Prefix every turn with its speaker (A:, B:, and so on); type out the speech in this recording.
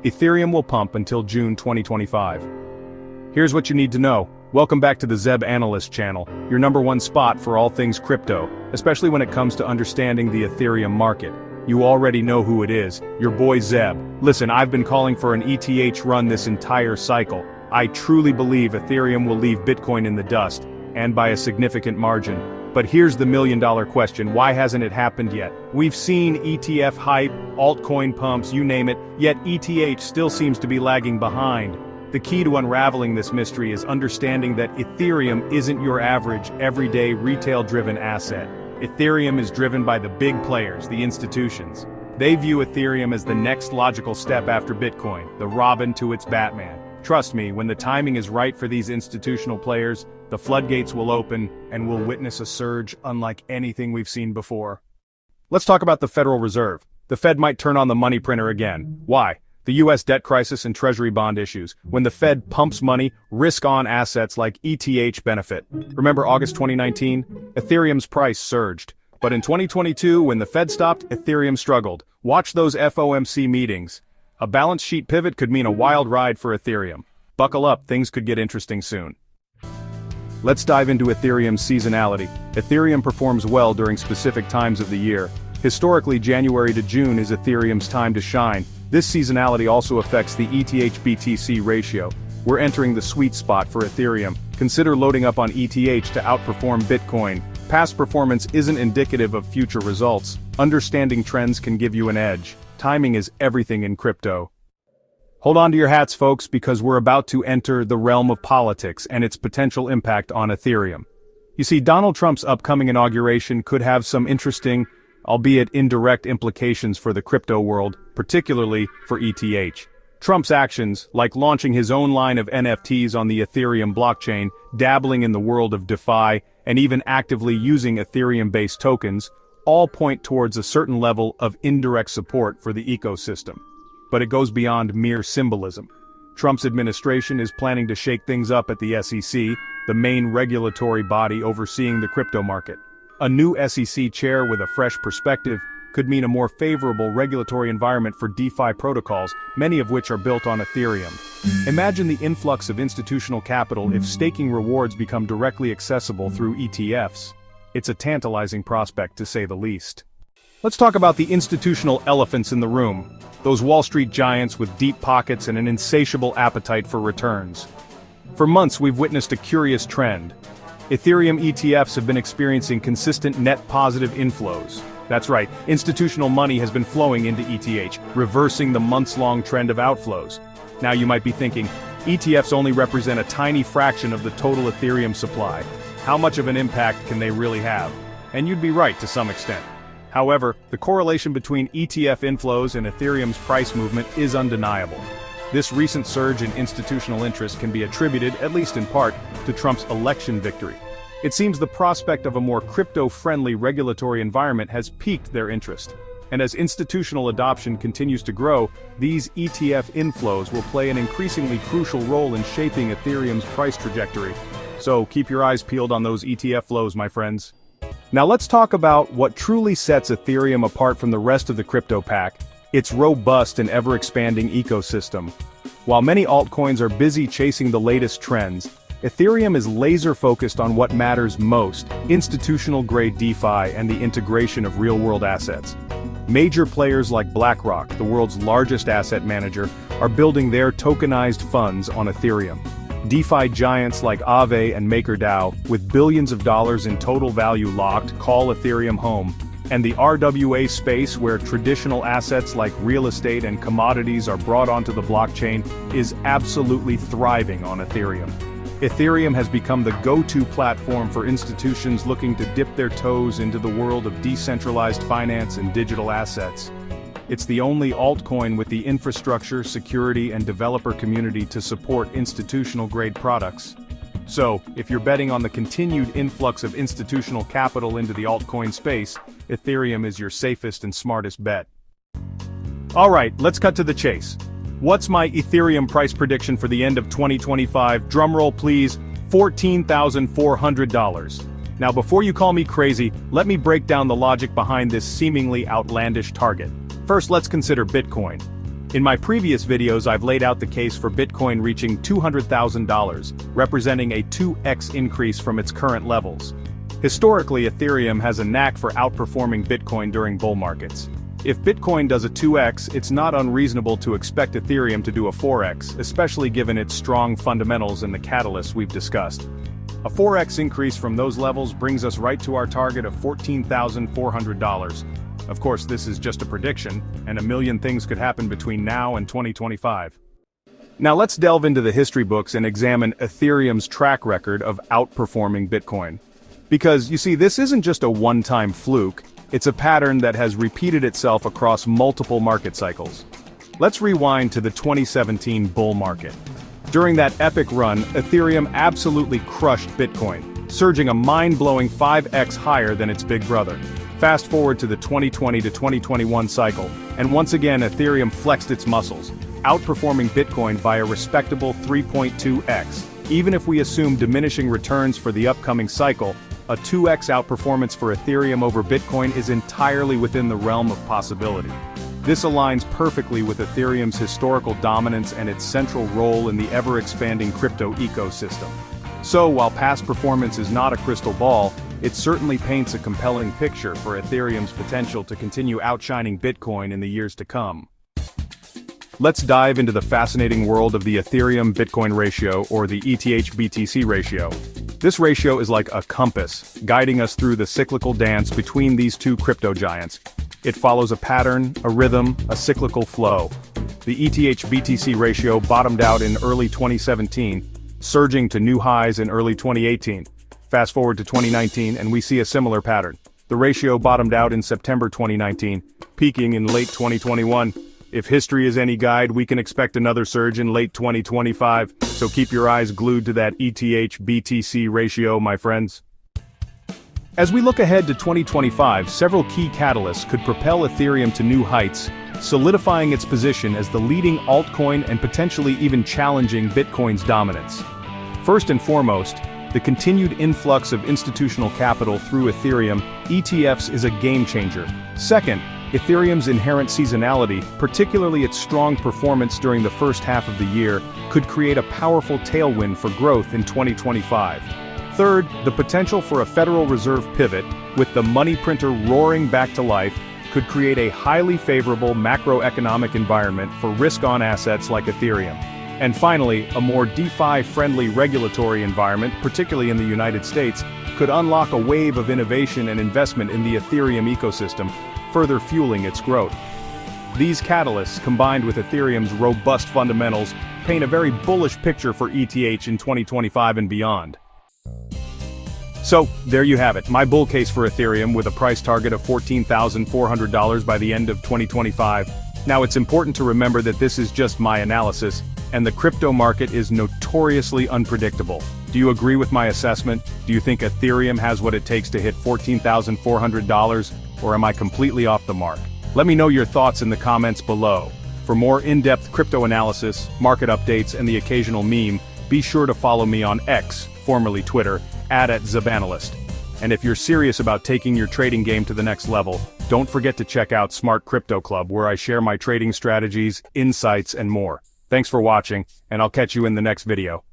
A: Ethereum will pump until June 2025. Here's what you need to know. Welcome back to the Zeb Analyst channel, your #1 spot for all things crypto, especially when it comes to understanding the Ethereum market. You already know who it is, your boy Zeb. Listen, I've been calling for an ETH run this entire cycle. I truly believe Ethereum will leave Bitcoin in the dust, and by a significant margin. But here's the million-dollar question: why hasn't it happened yet? We've seen ETF hype, altcoin pumps, you name it, yet ETH still seems to be lagging behind. The key to unraveling this mystery is understanding that Ethereum isn't your average, everyday, retail-driven asset. Ethereum is driven by the big players, the institutions. They view Ethereum as the next logical step after Bitcoin, the Robin to its Batman. Trust me, when the timing is right for these institutional players, the floodgates will open, and we'll witness a surge unlike anything we've seen before. Let's talk about the Federal Reserve. The Fed might turn on the money printer again. Why? The US debt crisis and treasury bond issues. When the Fed pumps money, risk-on assets like ETH benefit. Remember August 2019? Ethereum's price surged. But in 2022, when the Fed stopped, Ethereum struggled. Watch those FOMC meetings. A balance sheet pivot could mean a wild ride for Ethereum. Buckle up, things could get interesting soon. Let's dive into Ethereum's seasonality. Ethereum performs well during specific times of the year. Historically, January to June is Ethereum's time to shine. This seasonality also affects the ETH-BTC ratio. We're entering the sweet spot for Ethereum. Consider loading up on ETH to outperform Bitcoin. Past performance isn't indicative of future results. Understanding trends can give you an edge. Timing is everything in crypto. Hold on to your hats, folks, because we're about to enter the realm of politics and its potential impact on Ethereum. You see, Donald Trump's upcoming inauguration could have some interesting, albeit indirect implications for the crypto world, particularly for ETH. Trump's actions, like launching his own line of NFTs on the Ethereum blockchain, dabbling in the world of DeFi, and even actively using Ethereum-based tokens, all point towards a certain level of indirect support for the ecosystem. But it goes beyond mere symbolism. Trump's administration is planning to shake things up at the SEC, the main regulatory body overseeing the crypto market. A new SEC chair with a fresh perspective could mean a more favorable regulatory environment for DeFi protocols, many of which are built on Ethereum. Imagine the influx of institutional capital if staking rewards become directly accessible through ETFs. It's a tantalizing prospect, to say the least. Let's talk about the institutional elephants in the room. Those Wall Street giants with deep pockets and an insatiable appetite for returns. For months we've witnessed a curious trend. Ethereum ETFs have been experiencing consistent net positive inflows. That's right, institutional money has been flowing into ETH, reversing the months-long trend of outflows. Now you might be thinking, ETFs only represent a tiny fraction of the total Ethereum supply. How much of an impact can they really have? And you'd be right to some extent. However, the correlation between ETF inflows and Ethereum's price movement is undeniable. This recent surge in institutional interest can be attributed, at least in part, to Trump's election victory. It seems the prospect of a more crypto-friendly regulatory environment has piqued their interest. And as institutional adoption continues to grow, these ETF inflows will play an increasingly crucial role in shaping Ethereum's price trajectory. So keep your eyes peeled on those ETF flows, my friends. Now let's talk about what truly sets Ethereum apart from the rest of the crypto pack: its robust and ever-expanding ecosystem. While many altcoins are busy chasing the latest trends, Ethereum is laser-focused on what matters most: institutional-grade DeFi and the integration of real-world assets. Major players like BlackRock, the world's largest asset manager, are building their tokenized funds on Ethereum. DeFi giants like Aave and MakerDAO, with billions of dollars in total value locked, call Ethereum home. And the RWA space, where traditional assets like real estate and commodities are brought onto the blockchain, is absolutely thriving on Ethereum. Ethereum has become the go-to platform for institutions looking to dip their toes into the world of decentralized finance and digital assets. It's the only altcoin with the infrastructure, security, and developer community to support institutional-grade products. So, if you're betting on the continued influx of institutional capital into the altcoin space, Ethereum is your safest and smartest bet. Alright, let's cut to the chase. What's my Ethereum price prediction for the end of 2025? Drumroll please, $14,400. Now before you call me crazy, let me break down the logic behind this seemingly outlandish target. First, let's consider Bitcoin. In my previous videos I've laid out the case for Bitcoin reaching $200,000, representing a 2x increase from its current levels. Historically, Ethereum has a knack for outperforming Bitcoin during bull markets. If Bitcoin does a 2x, it's not unreasonable to expect Ethereum to do a 4x, especially given its strong fundamentals and the catalysts we've discussed. A 4x increase from those levels brings us right to our target of $14,400. Of course, this is just a prediction, and a million things could happen between now and 2025. Now let's delve into the history books and examine Ethereum's track record of outperforming Bitcoin. Because, you see, this isn't just a one-time fluke, it's a pattern that has repeated itself across multiple market cycles. Let's rewind to the 2017 bull market. During that epic run, Ethereum absolutely crushed Bitcoin, surging a mind-blowing 5x higher than its big brother. Fast forward to the 2020 to 2021 cycle, and once again Ethereum flexed its muscles, outperforming Bitcoin by a respectable 3.2x. Even if we assume diminishing returns for the upcoming cycle, a 2x outperformance for Ethereum over Bitcoin is entirely within the realm of possibility. This aligns perfectly with Ethereum's historical dominance and its central role in the ever-expanding crypto ecosystem. So, while past performance is not a crystal ball, it certainly paints a compelling picture for Ethereum's potential to continue outshining Bitcoin in the years to come. Let's dive into the fascinating world of the Ethereum-Bitcoin ratio, or the ETH-BTC ratio. This ratio is like a compass, guiding us through the cyclical dance between these two crypto giants. It follows a pattern, a rhythm, a cyclical flow. The ETH-BTC ratio bottomed out in early 2017, surging to new highs in early 2018. Fast forward to 2019 and we see a similar pattern. The ratio bottomed out in September 2019, peaking in late 2021. If history is any guide, we can expect another surge in late 2025, so keep your eyes glued to that ETH-BTC ratio, my friends. As we look ahead to 2025, several key catalysts could propel Ethereum to new heights, solidifying its position as the leading altcoin and potentially even challenging Bitcoin's dominance. First and foremost, the continued influx of institutional capital through Ethereum ETFs is a game-changer. Second, Ethereum's inherent seasonality, particularly its strong performance during the first half of the year, could create a powerful tailwind for growth in 2025. Third, the potential for a Federal Reserve pivot, with the money printer roaring back to life, could create a highly favorable macroeconomic environment for risk-on assets like Ethereum. And finally, a more DeFi-friendly regulatory environment, particularly in the United States, could unlock a wave of innovation and investment in the Ethereum ecosystem, further fueling its growth. These catalysts, combined with Ethereum's robust fundamentals, paint a very bullish picture for ETH in 2025 and beyond. So, there you have it, my bull case for Ethereum with a price target of $14,400 by the end of 2025. Now, it's important to remember that this is just my analysis, and the crypto market is notoriously unpredictable. Do you agree with my assessment? Do you think Ethereum has what it takes to hit $14,400? Or am I completely off the mark? Let me know your thoughts in the comments below. For more in-depth crypto analysis, market updates, and the occasional meme, be sure to follow me on X, formerly Twitter, @ZebAnalyst. And if you're serious about taking your trading game to the next level, don't forget to check out Smart Crypto Club, where I share my trading strategies, insights, and more. Thanks for watching, and I'll catch you in the next video.